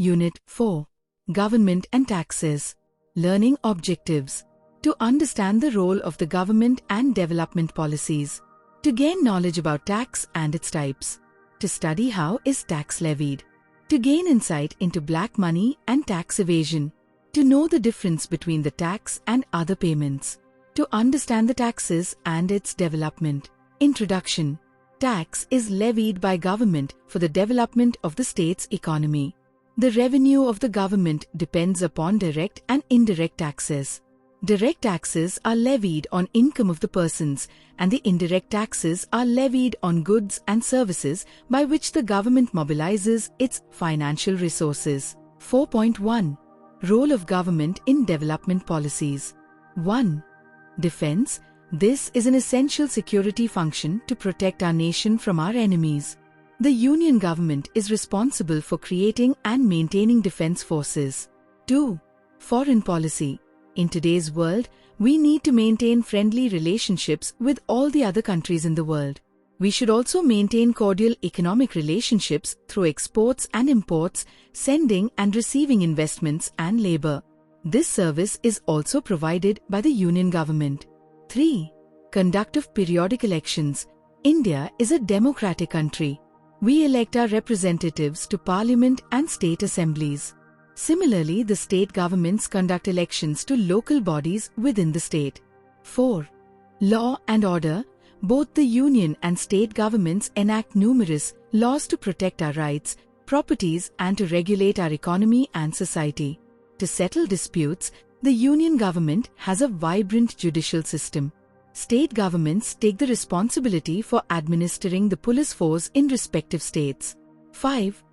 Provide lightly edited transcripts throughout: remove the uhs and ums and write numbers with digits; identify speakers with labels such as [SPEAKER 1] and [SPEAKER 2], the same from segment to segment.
[SPEAKER 1] Unit-4. Government and Taxes. Learning Objectives. To understand the role of the government and development policies. To gain knowledge about tax and its types. To study how is tax levied. To gain insight into black money and tax evasion. To know the difference between the tax and other payments. To understand the taxes and its development. Introduction. Tax is levied by government for the development of the state's economy. The revenue of the government depends upon direct and indirect taxes. Direct taxes are levied on income of the persons, and the indirect taxes are levied on goods and services by which the government mobilizes its financial resources. 4.1. Role of government in development policies. 1. Defense. This is an essential security function to protect our nation from our enemies. The Union government is responsible for creating and maintaining defense forces. 2. Foreign policy. In today's world, we need to maintain friendly relationships with all the other countries in the world. We should also maintain cordial economic relationships through exports and imports, sending and receiving investments and labor. This service is also provided by the Union government. 3. Conduct of periodic elections. India is a democratic country. We elect our representatives to Parliament and state assemblies. Similarly, the state governments conduct elections to local bodies within the state. 4. Law and order. Both the union and state governments enact numerous laws to protect our rights, properties, and to regulate our economy and society. To settle disputes, the union government has a vibrant judicial system. State governments take the responsibility for administering the police force in respective states. 5.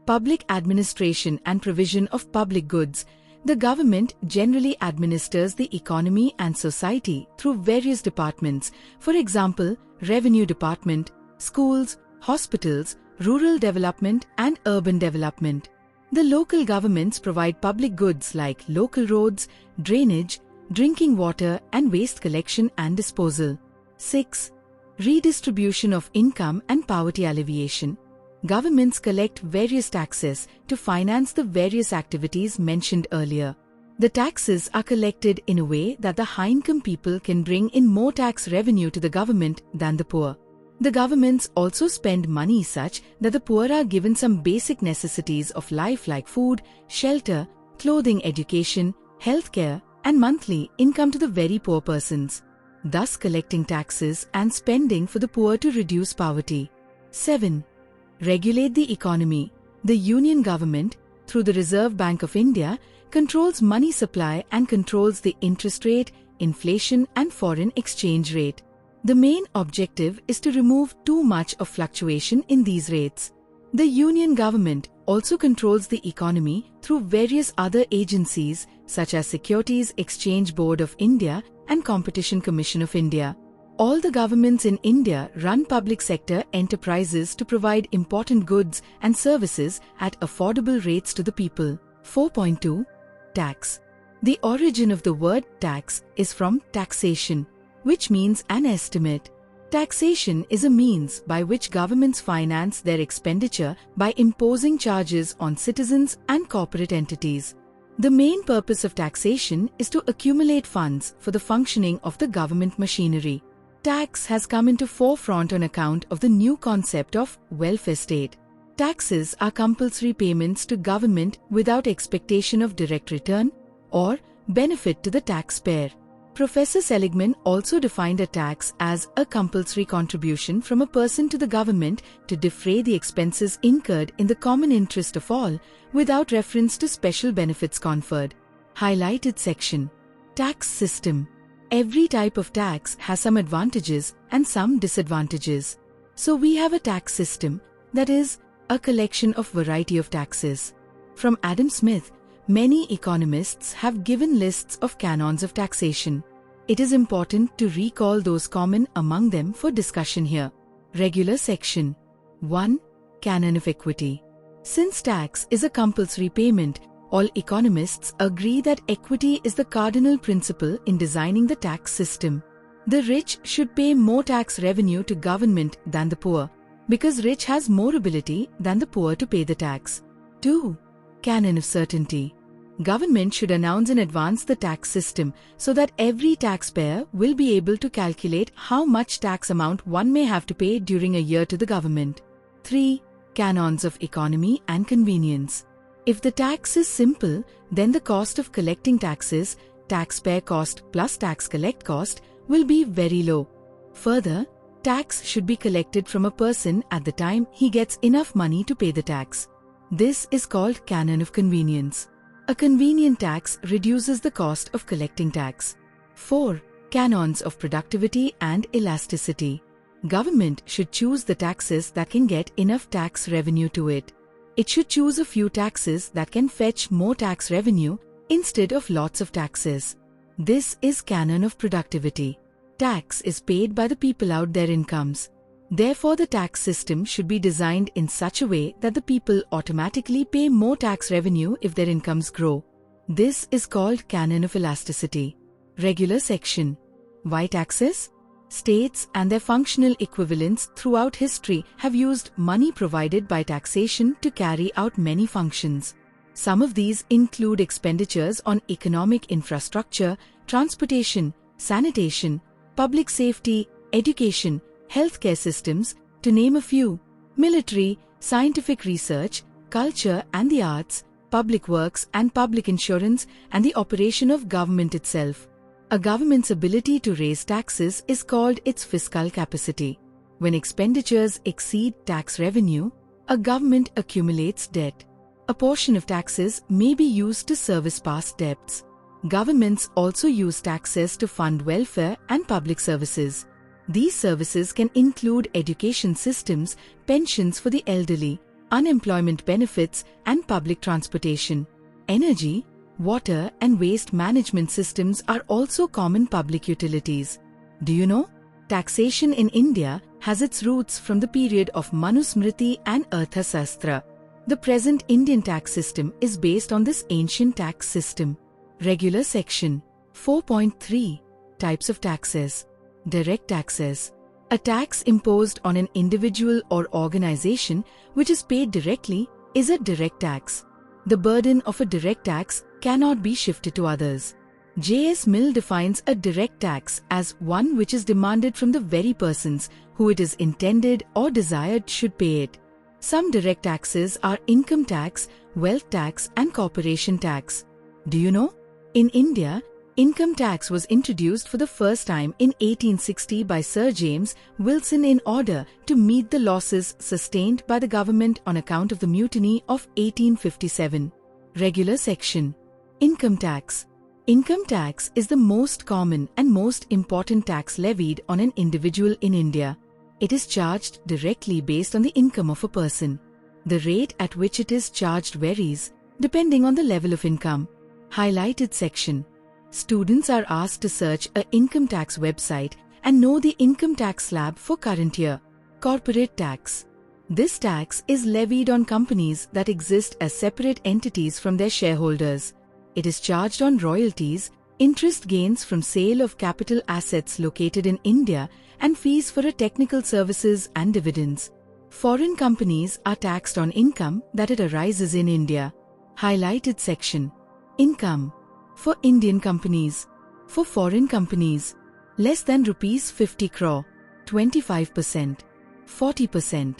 [SPEAKER 1] Public administration and provision of public goods. The government generally administers the economy and society through various departments, for example, Revenue Department, schools, hospitals, rural development, and urban development. The local governments provide public goods like local roads, drainage, drinking water, and waste collection and disposal. 6. Redistribution of income and poverty alleviation. Governments collect various taxes to finance the various activities mentioned earlier. The taxes are collected in a way that the high-income people can bring in more tax revenue to the government than the poor. The governments also spend money such that the poor are given some basic necessities of life like food, shelter, clothing, education, healthcare, and monthly income to the very poor persons, thus collecting taxes and spending for the poor to reduce poverty. 7. Regulate the economy. The Union government, through the Reserve Bank of India, controls money supply and controls the interest rate, inflation, and foreign exchange rate. The main objective is to remove too much of fluctuation in these rates. The Union government also controls the economy through various other agencies such as Securities Exchange Board of India and Competition Commission of India. All the governments in India run public sector enterprises to provide important goods and services at affordable rates to the people. 4.2. Tax. The origin of the word tax is from taxation, which means an estimate. Taxation is a means by which governments finance their expenditure by imposing charges on citizens and corporate entities. The main purpose of taxation is to accumulate funds for the functioning of the government machinery. Tax has come into forefront on account of the new concept of welfare state. Taxes are compulsory payments to government without expectation of direct return or benefit to the taxpayer. Professor Seligman also defined a tax as a compulsory contribution from a person to the government to defray the expenses incurred in the common interest of all, without reference to special benefits conferred. Highlighted section. Tax system. Every type of tax has some advantages and some disadvantages. So we have a tax system, that is, a collection of variety of taxes. From Adam Smith, many economists have given lists of canons of taxation. It is important to recall those common among them for discussion here. Regular section. 1. Canon of equity. Since tax is a compulsory payment, all economists agree that equity is the cardinal principle in designing the tax system. The rich should pay more tax revenue to government than the poor, because rich has more ability than the poor to pay the tax. 2. Canon of certainty. Government should announce in advance the tax system so that every taxpayer will be able to calculate how much tax amount one may have to pay during a year to the government. 3. Canons of economy and convenience. If the tax is simple, then the cost of collecting taxes, taxpayer cost plus tax collect cost, will be very low. Further, tax should be collected from a person at the time he gets enough money to pay the tax. This is called canon of convenience. A convenient tax reduces the cost of collecting tax. 4. Canons of productivity and elasticity. Government should choose the taxes that can get enough tax revenue to it. It should choose a few taxes that can fetch more tax revenue instead of lots of taxes. This is canon of productivity. Tax is paid by the people out their incomes. Therefore, the tax system should be designed in such a way that the people automatically pay more tax revenue if their incomes grow. This is called canon of elasticity. Regular section. Why taxes? States and their functional equivalents throughout history have used money provided by taxation to carry out many functions. Some of these include expenditures on economic infrastructure, transportation, sanitation, public safety, education, healthcare systems, to name a few, military, scientific research, culture and the arts, public works and public insurance, and the operation of government itself. A government's ability to raise taxes is called its fiscal capacity. When expenditures exceed tax revenue, a government accumulates debt. A portion of taxes may be used to service past debts. Governments also use taxes to fund welfare and public services. These services can include education systems, pensions for the elderly, unemployment benefits, and public transportation. Energy, water, and waste management systems are also common public utilities. Do you know? Taxation in India has its roots from the period of Manusmriti and Arthasastra. The present Indian tax system is based on this ancient tax system. Regular section. 4.3. Types of taxes. Direct taxes. A tax imposed on an individual or organization which is paid directly is a direct tax. The burden of a direct tax cannot be shifted to others. J.S. Mill defines a direct tax as one which is demanded from the very persons who it is intended or desired should pay it. Some direct taxes are income tax, wealth tax, and corporation tax. Do you know? In India, income tax was introduced for the first time in 1860 by Sir James Wilson in order to meet the losses sustained by the government on account of the Mutiny of 1857. Regular section. Income tax. Income tax is the most common and most important tax levied on an individual in India. It is charged directly based on the income of a person. The rate at which it is charged varies, depending on the level of income. Highlighted section. Students are asked to search an income tax website and know the income tax slab for current year. Corporate tax. This tax is levied on companies that exist as separate entities from their shareholders. It is charged on royalties, interest gains from sale of capital assets located in India, and fees for technical services and dividends. Foreign companies are taxed on income that it arises in India. Highlighted section. Income. For Indian companies. For foreign companies. Less than rupees 50 crore. 25%. 40%.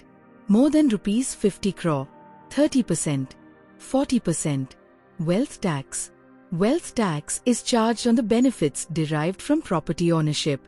[SPEAKER 1] More than rupees 50 crore. 30%. 40%. Wealth tax. Wealth tax is charged on the benefits derived from property ownership.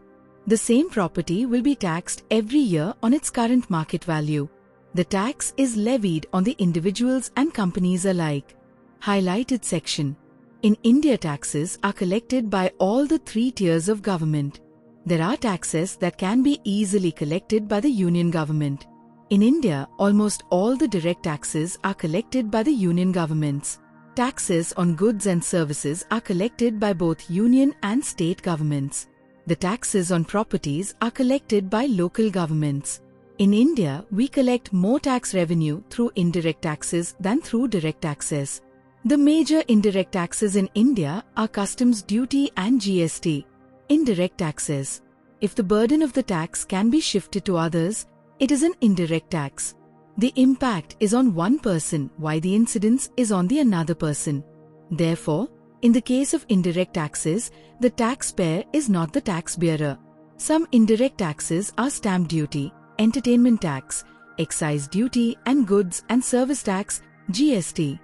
[SPEAKER 1] The same property will be taxed every year on its current market value. The tax is levied on the individuals and companies alike. Highlighted section. In India, taxes are collected by all the three tiers of government. There are taxes that can be easily collected by the union government. In India, almost all the direct taxes are collected by the union governments. Taxes on goods and services are collected by both union and state governments. The taxes on properties are collected by local governments. In India, we collect more tax revenue through indirect taxes than through direct taxes. The major indirect taxes in India are customs duty and GST. Indirect taxes. If the burden of the tax can be shifted to others, it is an indirect tax. The impact is on one person while the incidence is on the another person. Therefore, in the case of indirect taxes, the taxpayer is not the tax bearer. Some indirect taxes are stamp duty, entertainment tax, excise duty and goods and service tax, GST.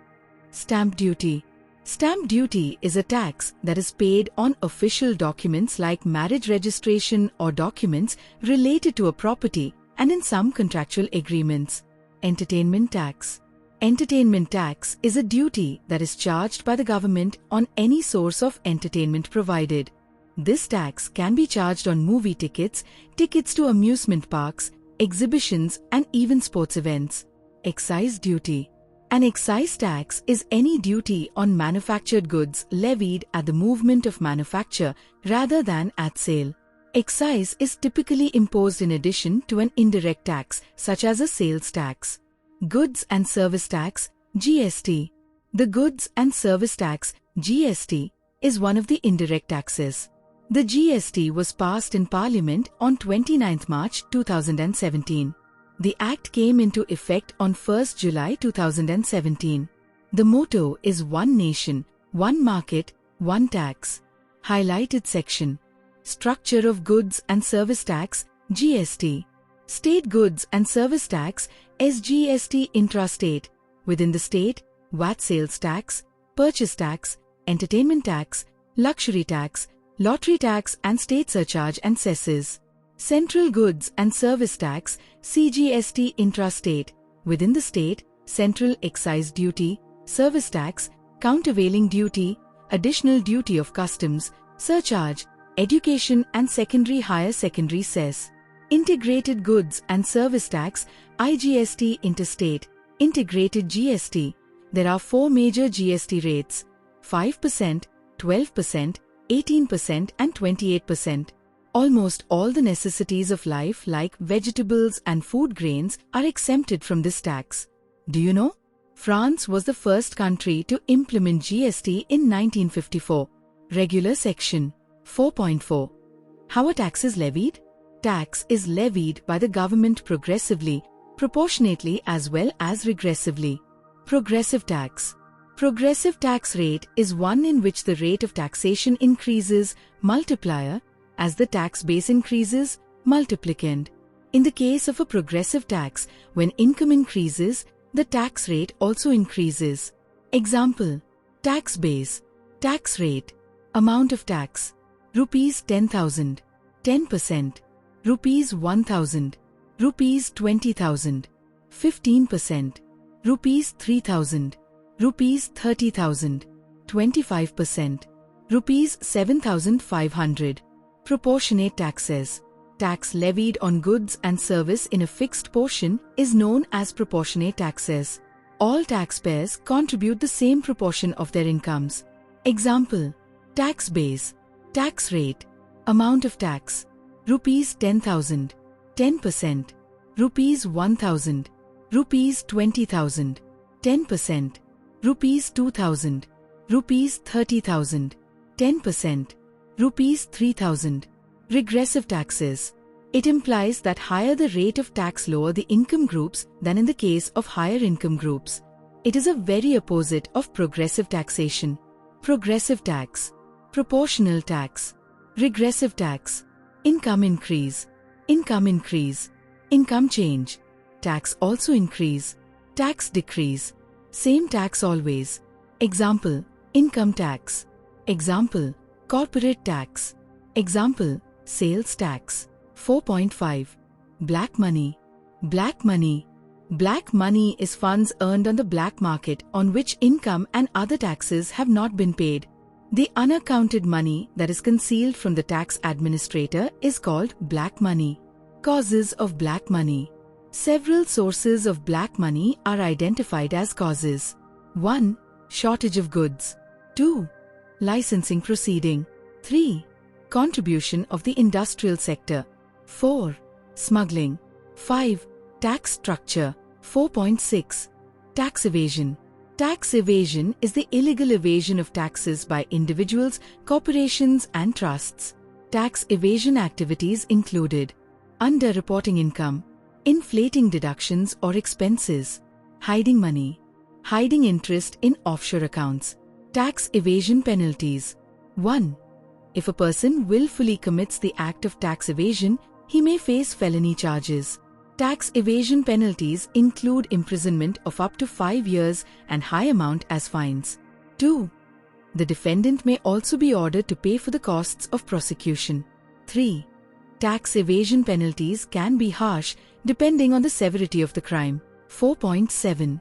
[SPEAKER 1] Stamp duty. Stamp duty is a tax that is paid on official documents like marriage registration or documents related to a property and in some contractual agreements. Entertainment tax. Entertainment tax is a duty that is charged by the government on any source of entertainment provided. This tax can be charged on movie tickets, tickets to amusement parks, exhibitions and even sports events. Excise duty. An excise tax is any duty on manufactured goods levied at the movement of manufacture rather than at sale. Excise is typically imposed in addition to an indirect tax, such as a sales tax. Goods and service tax, GST. The goods and service tax, GST, is one of the indirect taxes. The GST was passed in Parliament on 29 March 2017. The Act came into effect on 1 July 2017. The motto is One Nation, One Market, One Tax. Highlighted section. Structure of Goods and Service Tax, GST. State Goods and Service Tax, SGST intrastate. Within the state, VAT sales tax, purchase tax, entertainment tax, luxury tax, lottery tax and state surcharge and cesses. Central Goods and Service Tax, CGST intrastate. Within the state, central excise duty, service tax, countervailing duty, additional duty of customs, surcharge, education and secondary higher secondary cess. Integrated Goods and Service Tax, IGST interstate, integrated GST. There are 4 major GST rates: 5%, 12%, 18% and 28%. Almost all the necessities of life like vegetables and food grains are exempted from this tax. Do you know? France was the first country to implement GST in 1954. Regular section 4.4. How are taxes levied? Tax is levied by the government progressively, proportionately as well as regressively. Progressive tax. Progressive tax rate is one in which the rate of taxation increases, multiplier, as the tax base increases, multiplicand. In the case of a progressive tax, when income increases, the tax rate also increases. Example: tax base, tax rate, amount of tax, rupees 10,000, 10%, rupees 1,000, rupees 20,000, 15%, rupees 3,000, rupees 30,000, 25%, rupees 7,500. Proportionate taxes. Tax levied on goods and service in a fixed portion is known as proportionate taxes. All taxpayers contribute the same proportion of their incomes. Example: tax base, tax rate, amount of tax, rupees 10,000, 10%, rupees 1,000, rupees 20,000, 10%, rupees 2,000, rupees 30,000, 10%, rupees 3,000. Regressive taxes. It implies that higher the rate of tax, lower the income groups than in the case of higher income groups. It is a very opposite of progressive taxation. Progressive tax. Proportional tax. Regressive tax. Income increase. Income increase. Income change. Tax also increase. Tax decrease. Same tax always. Example: income tax. Example: corporate tax. Example: sales tax. 4.5. Black money. Black money. Black money is funds earned on the black market on which income and other taxes have not been paid. The unaccounted money that is concealed from the tax administrator is called black money. Causes of black money. Several sources of black money are identified as causes. 1. Shortage of goods. 2. Licensing proceeding. 3. Contribution of the industrial sector. 4. Smuggling. 5. Tax structure. 4.6. Tax evasion. Tax evasion is the illegal evasion of taxes by individuals, corporations and trusts. Tax evasion activities included: underreporting income, inflating deductions or expenses, hiding money, hiding interest in offshore accounts. Tax evasion penalties. 1. If a person willfully commits the act of tax evasion, he may face felony charges. Tax evasion penalties include imprisonment of up to 5 years and high amount as fines. 2. The defendant may also be ordered to pay for the costs of prosecution. 3. Tax evasion penalties can be harsh depending on the severity of the crime. 4.7.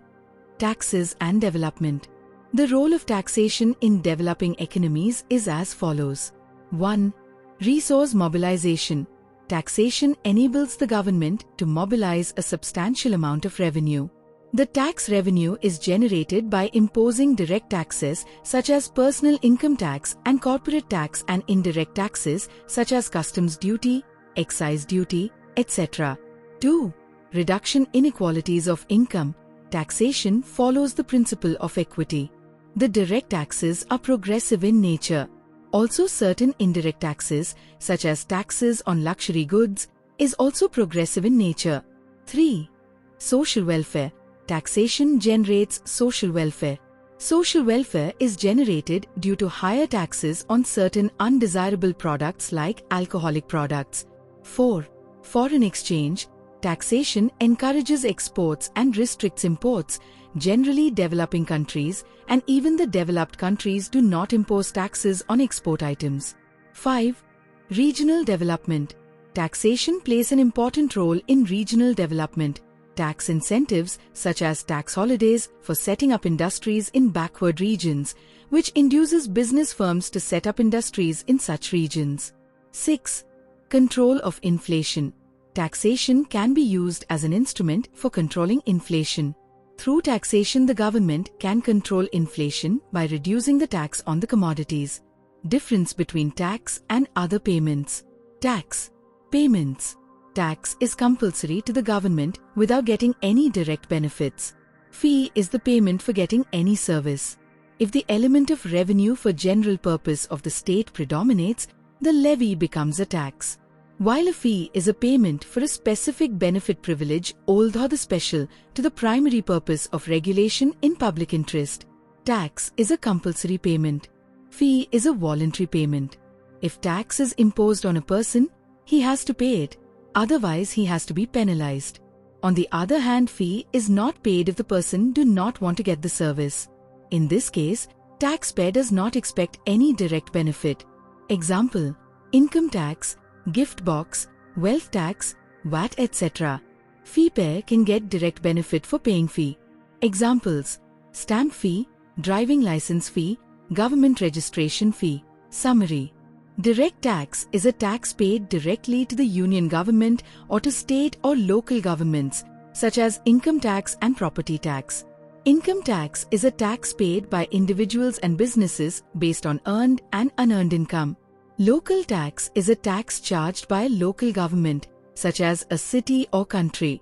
[SPEAKER 1] Taxes and development. The role of taxation in developing economies is as follows. 1. Resource mobilization. Taxation enables the government to mobilize a substantial amount of revenue. The tax revenue is generated by imposing direct taxes such as personal income tax and corporate tax and indirect taxes such as customs duty, excise duty, etc. 2. Reduction inequalities of income. Taxation follows the principle of equity. The direct taxes are progressive in nature. Also, certain indirect taxes, such as taxes on luxury goods, is also progressive in nature. 3. Social welfare. Taxation generates social welfare. Social welfare is generated due to higher taxes on certain undesirable products like alcoholic products. 4. Foreign exchange. Taxation encourages exports and restricts imports. Generally, developing countries and even the developed countries do not impose taxes on export items. 5. Regional development. Taxation plays an important role in regional development. Tax incentives, such as tax holidays for setting up industries in backward regions, which induces business firms to set up industries in such regions. 6. Control of inflation. Taxation can be used as an instrument for controlling inflation. Through taxation, the government can control inflation by reducing the tax on the commodities. Difference between tax and other payments. Tax. Payments. Tax is compulsory to the government without getting any direct benefits. Fee is the payment for getting any service. If the element of revenue for general purpose of the state predominates, the levy becomes a tax. While a fee is a payment for a specific benefit privilege, although the special to the primary purpose of regulation in public interest, tax is a compulsory payment. Fee is a voluntary payment. If tax is imposed on a person, he has to pay it. Otherwise, he has to be penalized. On the other hand, fee is not paid if the person do not want to get the service. In this case, taxpayer does not expect any direct benefit. Example: income tax, gift box, wealth tax, VAT, etc. Fee payer can get direct benefit for paying fee. Examples: stamp fee, driving license fee, government registration fee. Summary: direct tax is a tax paid directly to the union government or to state or local governments, such as income tax and property tax. Income tax is a tax paid by individuals and businesses based on earned and unearned income. Local tax is a tax charged by a local government, such as a city or country.